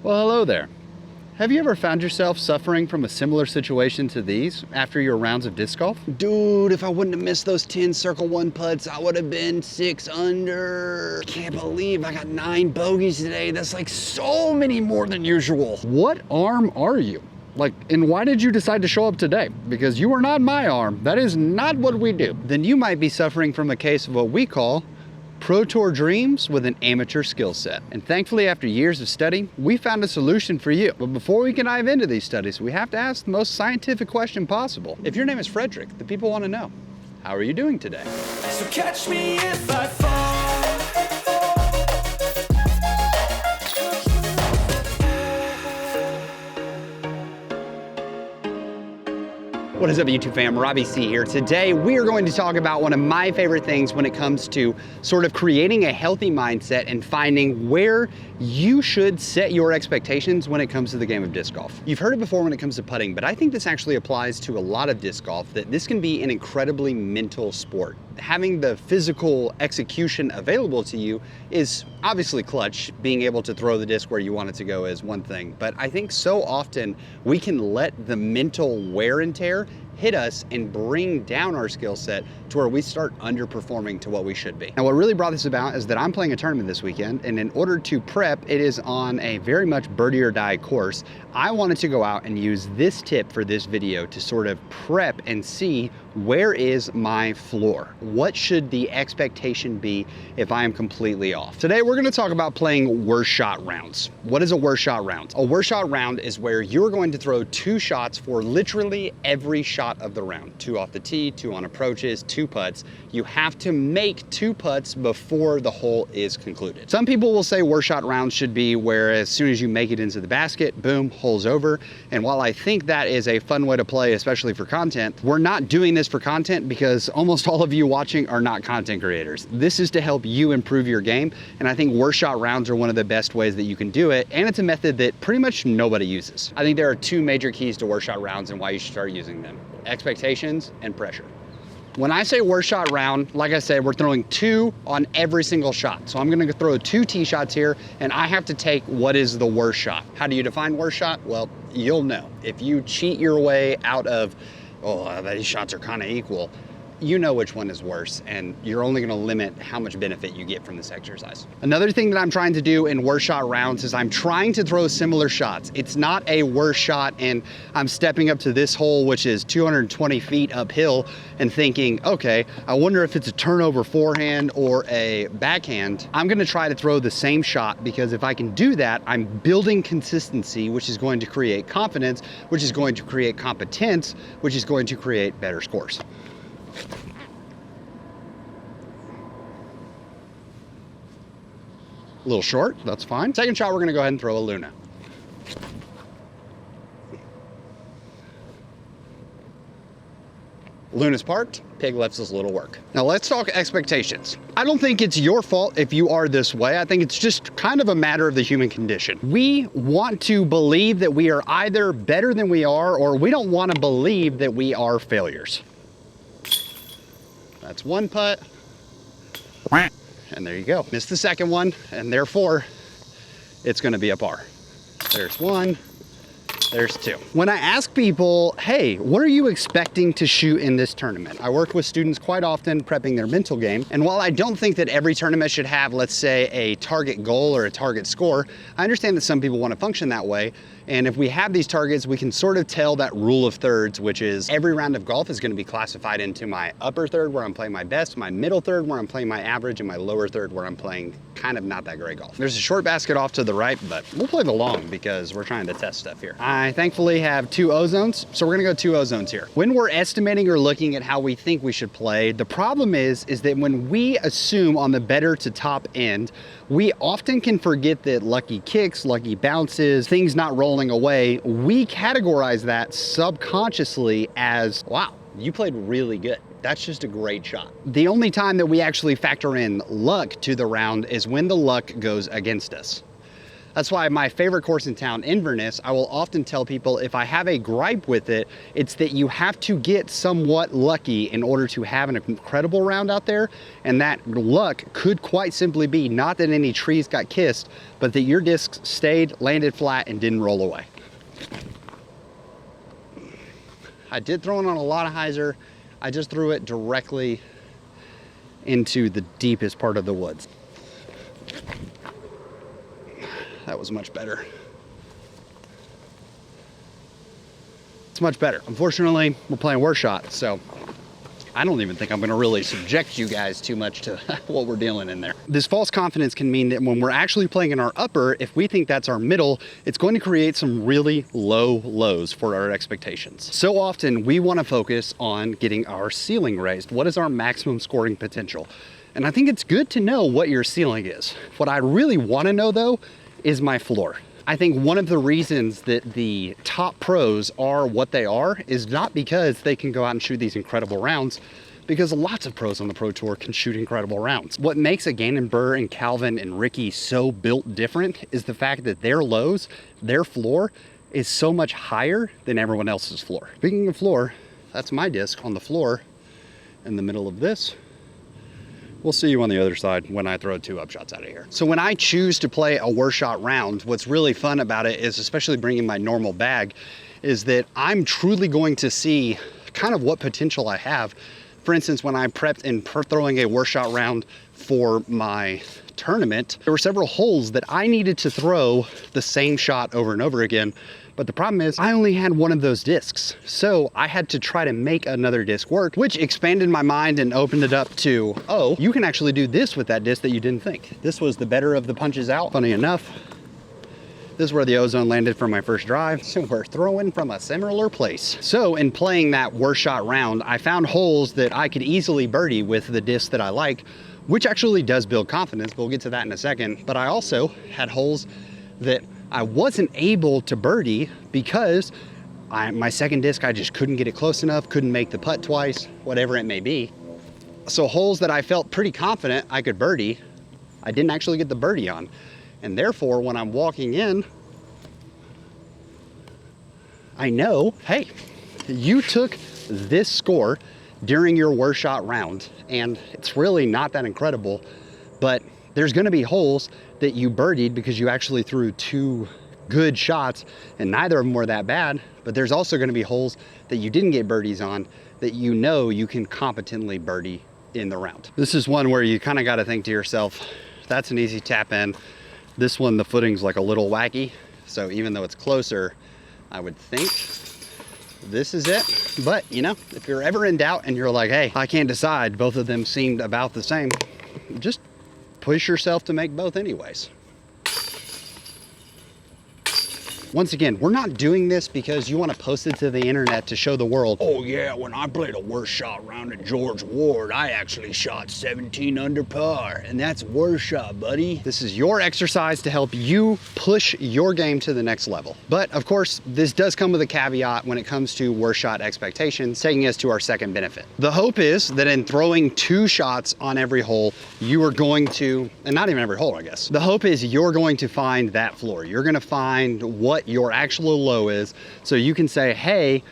Well, hello there. Have you ever found yourself suffering from a similar situation to these after your rounds of disc golf? Dude, if I wouldn't have missed those 10 circle one putts, I would have been 6 under. I can't believe I got 9 bogeys today. That's like so many more than usual. What arm are you? And why did you decide to show up today? Because you are not my arm. That is not what we do. Then you might be suffering from a case of what we call Pro Tour dreams with an amateur skill set. And thankfully, after years of study, we found a solution for you. But before we can dive into these studies, we have to ask the most scientific question possible. If your name is Frederick, the people want to know, how are you doing today? So catch me if I fall. What is up, YouTube fam? Robbie C here. Today, we are going to talk about one of my favorite things when it comes to sort of creating a healthy mindset and finding where you should set your expectations when it comes to the game of disc golf. You've heard it before when it comes to putting, but I think this actually applies to a lot of disc golf, that this can be an incredibly mental sport. Having the physical execution available to you is obviously clutch. Being able to throw the disc where you want it to go is one thing, but I think so often we can let the mental wear and tear hit us and bring down our skill set to where we start underperforming to what we should be. Now, what really brought this about is that I'm playing a tournament this weekend, and in order to prep, it is on a very much birdie or die course. I wanted to go out and use this tip for this video to sort of prep and see where is my floor? What should the expectation be if I am completely off? Today, we're gonna talk about playing worst shot rounds. What is a worst shot round? A worst shot round is where you're going to throw 2 shots for literally every shot of the round. 2 off the tee, 2 on approaches, 2 putts. You have to make 2 putts before the hole is concluded. Some people will say worst shot rounds should be where as soon as you make it into the basket, boom, hole's over. And while I think that is a fun way to play, especially for content, we're not doing this for content because almost all of you watching are not content creators. This is to help you improve your game. And I think worst shot rounds are one of the best ways that you can do it. And it's a method that pretty much nobody uses. I think there are 2 major keys to worst shot rounds and why you should start using them: expectations and pressure. When I say worst shot round, like I said, we're throwing 2 on every single shot. So I'm gonna throw 2 tee shots here, and I have to take what is the worst shot. How do you define worst shot? Well, you'll know. If you cheat your way out of, oh, these shots are kind of equal, you know which one is worse, and you're only gonna limit how much benefit you get from this exercise. Another thing that I'm trying to do in worst shot rounds is I'm trying to throw similar shots. It's not a worst shot and I'm stepping up to this hole, which is 220 feet uphill, and thinking, okay, I wonder if it's a turnover forehand or a backhand. I'm gonna try to throw the same shot, because if I can do that, I'm building consistency, which is going to create confidence, which is going to create competence, which is going to create better scores. A little short, that's fine. Second shot, we're gonna go ahead and throw a Luna. Luna's parked, pig lets us a little work. Now let's talk expectations. I don't think it's your fault if you are this way. I think it's just kind of a matter of the human condition. We want to believe that we are either better than we are, or we don't want to believe that we are failures. That's 1 putt. And there you go. Missed the second one, and therefore, it's gonna be a par. There's 1, there's 2. When I ask people, hey, what are you expecting to shoot in this tournament? I work with students quite often prepping their mental game. And while I don't think that every tournament should have, let's say, a target goal or a target score, I understand that some people want to function that way. And if we have these targets, we can sort of tell that rule of thirds, which is every round of golf is going to be classified into my upper third where I'm playing my best, my middle third where I'm playing my average, and my lower third where I'm playing kind of not that great golf. There's a short basket off to the right, but we'll play the long because we're trying to test stuff here. I thankfully have 2 O-zones, so we're gonna go 2 O-zones here. When we're estimating or looking at how we think we should play, the problem is that when we assume on the better to top end, we often can forget that lucky kicks, lucky bounces, things not rolling away, we categorize that subconsciously as, wow, you played really good. That's just a great shot. The only time that we actually factor in luck to the round is when the luck goes against us. That's why my favorite course in town, Inverness, I will often tell people if I have a gripe with it, it's that you have to get somewhat lucky in order to have an incredible round out there. And that luck could quite simply be not that any trees got kissed, but that your discs stayed, landed flat, and didn't roll away. I did throw it on a lot of hyzer. I just threw it directly into the deepest part of the woods. That was much better. It's much better. Unfortunately, we're playing worse shot, so I don't even think I'm gonna really subject you guys too much to what we're dealing in there. This false confidence can mean that when we're actually playing in our upper, if we think that's our middle, it's going to create some really low lows for our expectations. So often we wanna focus on getting our ceiling raised. What is our maximum scoring potential? And I think it's good to know what your ceiling is. What I really wanna know though, is my floor. I think one of the reasons that the top pros are what they are is not because they can go out and shoot these incredible rounds, because lots of pros on the Pro Tour can shoot incredible rounds. What makes a Gannon Buhr and Calvin and Ricky so built different is the fact that their lows, their floor is so much higher than everyone else's floor. Speaking of floor, that's my disc on the floor in the middle of this. We'll see you on the other side when I throw 2 upshots out of here. So when I choose to play a worse shot round, what's really fun about it is, especially bringing my normal bag, is that I'm truly going to see kind of what potential I have. For instance, when I prepped and throwing a worse shot round for my tournament, there were several holes that I needed to throw the same shot over and over again. But the problem is I only had one of those discs. So I had to try to make another disc work, which expanded my mind and opened it up to, oh, you can actually do this with that disc that you didn't think. This was the better of the punches out. Funny enough, this is where the ozone landed for my first drive. So we're throwing from a similar place. So in playing that worse shot round, I found holes that I could easily birdie with the disc that I like, which actually does build confidence, but we'll get to that in a second. But I also had holes that I wasn't able to birdie because my second disc, I just couldn't get it close enough, couldn't make the putt twice, whatever it may be. So holes that I felt pretty confident I could birdie, I didn't actually get the birdie on. And therefore, when I'm walking in, I know, hey, you took this score during your worst shot round, and it's really not that incredible, but there's gonna be holes that you birdied because you actually threw 2 good shots and neither of them were that bad, but there's also gonna be holes that you didn't get birdies on that you know you can competently birdie in the round. This is one where you kind of got to think to yourself, that's an easy tap in. This one, the footing's like a little wacky, so even though it's closer, I would think this is it. But you know, if you're ever in doubt and you're like, hey, I can't decide, both of them seemed about the same, just push yourself to make both anyways. Once again, we're not doing this because you want to post it to the internet to show the world, oh yeah, when I played a worse shot round at George Ward, I actually shot 17 under par, and that's worse shot, buddy. This is your exercise to help you push your game to the next level. But of course, this does come with a caveat when it comes to worse shot expectations, taking us to our second benefit. The hope is that in throwing 2 shots on every hole, you are going to, and not even every hole, I guess. The hope is you're going to find that floor. You're going to find what your actual low is, so you can say, hey,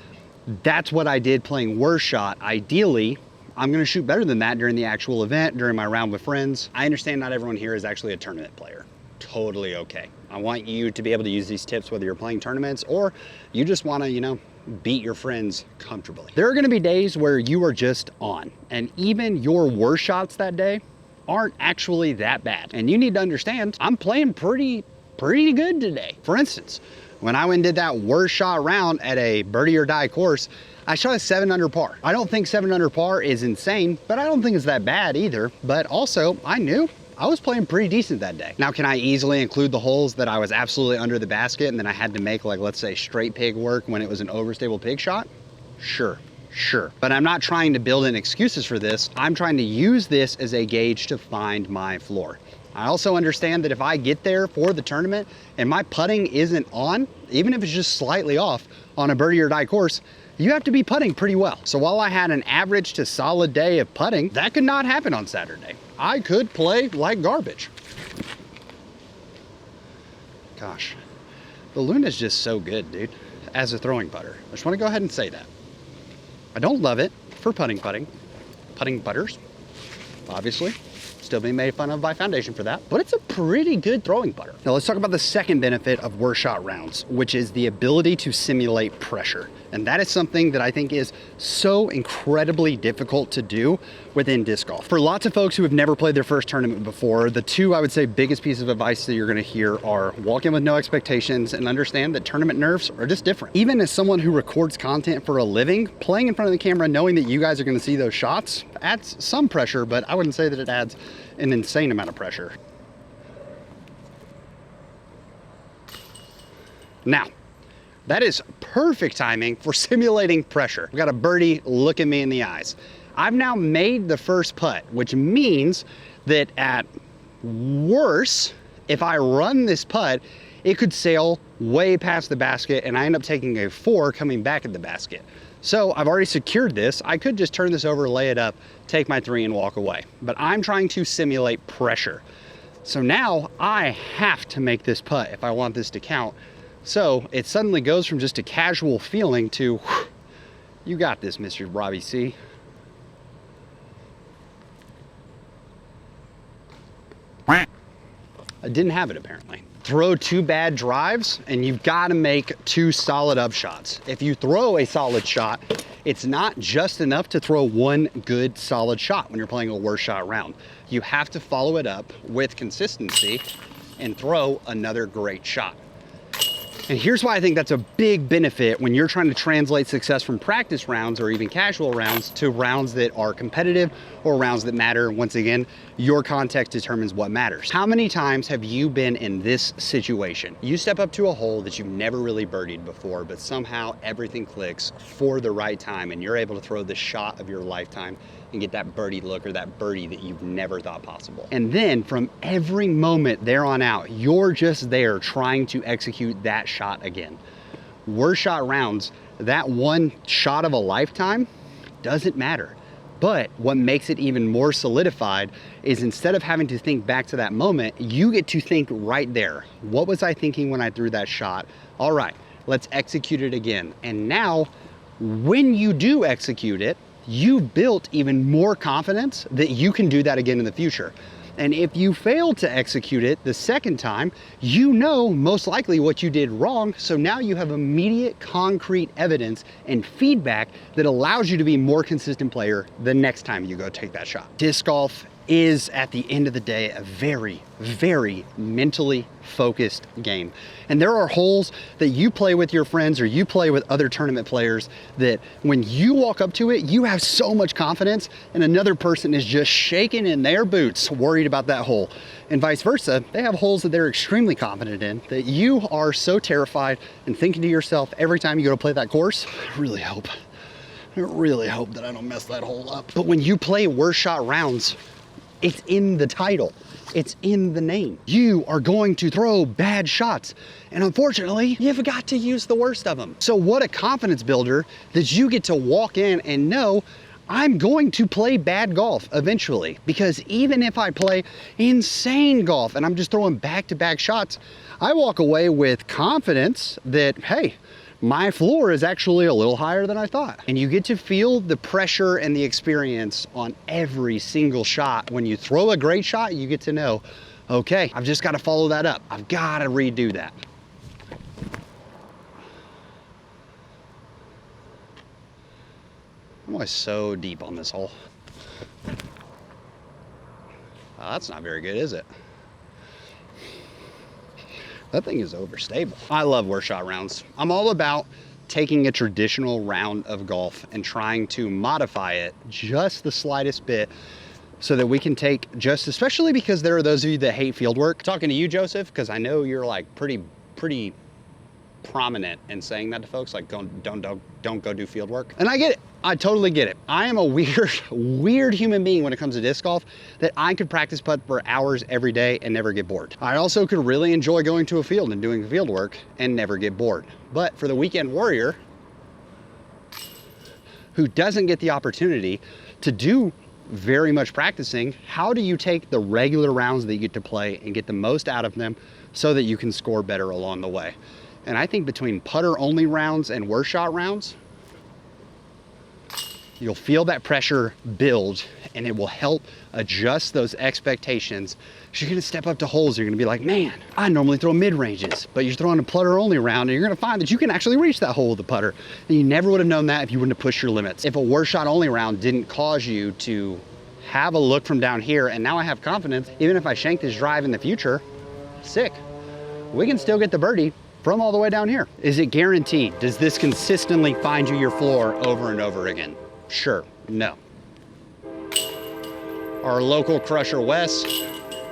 that's what I did playing worse shot. Ideally, I'm gonna shoot better than that during the actual event, during my round with friends. I understand not everyone here is actually a tournament player. Totally okay. I want you to be able to use these tips whether you're playing tournaments or you just wanna, you know, beat your friends comfortably. There are gonna be days where you are just on, and even your worst shots that day aren't actually that bad. And you need to understand, I'm playing pretty good today. For instance, when I went and did that worst shot round at a birdie or die course, I shot a 7 under par. I don't think 7 under par is insane, but I don't think it's that bad either. But also, I knew I was playing pretty decent that day. Now, can I easily include the holes that I was absolutely under the basket and then I had to make, like, let's say straight pig work when it was an overstable pig shot? Sure. But I'm not trying to build in excuses for this. I'm trying to use this as a gauge to find my floor. I also understand that if I get there for the tournament and my putting isn't on, even if it's just slightly off on a birdie or die course, you have to be putting pretty well. So while I had an average to solid day of putting, that could not happen on Saturday. I could play like garbage. Gosh, the Luna's just so good, dude, as a throwing putter. I just want to go ahead and say that. I don't love it for putting putters, obviously. Still being made fun of by Foundation for that, but it's a pretty good throwing putter. Now let's talk about the second benefit of worst shot rounds, which is the ability to simulate pressure. And that is something that I think is so incredibly difficult to do within disc golf. For lots of folks who have never played their first tournament before, the two, I would say, biggest pieces of advice that you're gonna hear are walk in with no expectations and understand that tournament nerves are just different. Even as someone who records content for a living, playing in front of the camera, knowing that you guys are gonna see those shots adds some pressure, but I wouldn't say that it adds an insane amount of pressure. Now, that is perfect timing for simulating pressure. We got a birdie looking me in the eyes. I've now made the first putt, which means that at worst, if I run this putt, it could sail way past the basket and I end up taking a 4 coming back at the basket. So I've already secured this. I could just turn this over, lay it up, take my 3 and walk away. But I'm trying to simulate pressure. So now I have to make this putt if I want this to count. So it suddenly goes from just a casual feeling to, whew, you got this, Mr. Robbie C. I didn't have it apparently. Throw 2 bad drives and you've got to make 2 solid up shots. If you throw a solid shot, it's not just enough to throw 1 good solid shot when you're playing a worst shot round. You have to follow it up with consistency and throw another great shot. And here's why I think that's a big benefit when you're trying to translate success from practice rounds or even casual rounds to rounds that are competitive or rounds that matter. Once again, your context determines what matters. How many times have you been in this situation? You step up to a hole that you've never really birdied before, but somehow everything clicks for the right time and you're able to throw the shot of your lifetime and get that birdie look or that birdie that you've never thought possible. And then from every moment there on out, you're just there trying to execute that shot again. Worst shot rounds, that one shot of a lifetime doesn't matter. But what makes it even more solidified is instead of having to think back to that moment, you get to think right there. What was I thinking when I threw that shot? All right, let's execute it again. And now, when you do execute it, you've built even more confidence that you can do that again in the future. And if you fail to execute it the second time, you know most likely what you did wrong. So now you have immediate concrete evidence and feedback that allows you to be a more consistent player the next time you go take that shot. Disc golf is, at the end of the day, a very, very mentally focused game. And there are holes that you play with your friends or you play with other tournament players that when you walk up to it, you have so much confidence and another person is just shaking in their boots, worried about that hole. And vice versa, they have holes that they're extremely confident in that you are so terrified and thinking to yourself every time you go to play that course, I really hope that I don't mess that hole up. But when you play worst shot rounds, it's in the title. It's in the name. You are going to throw bad shots. And unfortunately, you've got to use the worst of them. So what a confidence builder that you get to walk in and know I'm going to play bad golf eventually. Because even if I play insane golf and I'm just throwing back-to-back shots, I walk away with confidence that, hey, my floor is actually a little higher than I thought. And you get to feel the pressure and the experience on every single shot. When you throw a great shot, you get to know, okay, I've just got to follow that up. I've got to redo that. I'm always so deep on this hole. Oh, that's not very good, is it? That thing is overstable. I love worst shot rounds. I'm all about taking a traditional round of golf and trying to modify it just the slightest bit so that we can take just, especially because there are those of you that hate field work. Talking to you, Joseph, because I know you're like pretty prominent in saying that to folks, like don't go do field work. And I get it. I totally get it. I am a weird human being when it comes to disc golf that I could practice putt for hours every day and never get bored. I also could really enjoy going to a field and doing field work and never get bored. But for the weekend warrior who doesn't get the opportunity to do very much practicing, how do you take the regular rounds that you get to play and get the most out of them so that you can score better along the way. And I think between putter only rounds and worst shot rounds, you'll feel that pressure build and it will help adjust those expectations. You're gonna step up to holes, you're gonna be like, man, I normally throw mid-ranges, but you're throwing a putter only round and you're gonna find that you can actually reach that hole with the putter. And you never would have known that if you wouldn't have pushed your limits. If a worst shot only round didn't cause you to have a look from down here, and now I have confidence, even if I shank this drive in the future, sick. We can still get the birdie from all the way down here. Is it guaranteed? Does this consistently find you your floor over and over again? Sure, no. Our local crusher, Wes,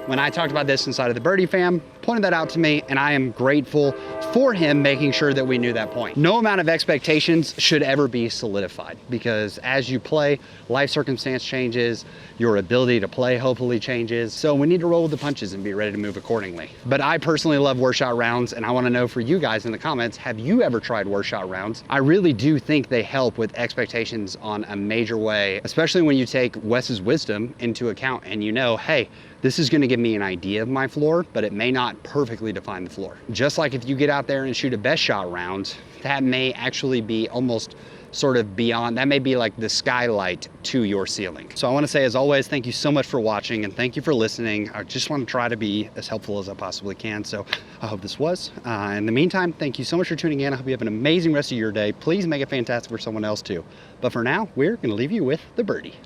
when I talked about this inside of the Birdie Fam, pointed that out to me, and I am grateful for him making sure that we knew that point. No amount of expectations should ever be solidified, because as you play, life circumstance changes, your ability to play hopefully changes. So we need to roll with the punches and be ready to move accordingly. But I personally love worst shot rounds, and I wanna know for you guys in the comments, have you ever tried worst shot rounds? I really do think they help with expectations on a major way, especially when you take Wes's wisdom into account and you know, hey, this is gonna give me an idea of my floor, but it may not perfectly define the floor. Just like if you get out there and shoot a best shot round, that may actually be almost sort of beyond, that may be like the skylight to your ceiling. So I wanna say, as always, thank you so much for watching and thank you for listening. I just wanna try to be as helpful as I possibly can. So I hope this was. In the meantime, thank you so much for tuning in. I hope you have an amazing rest of your day. Please make it fantastic for someone else too. But for now, we're gonna leave you with the birdie.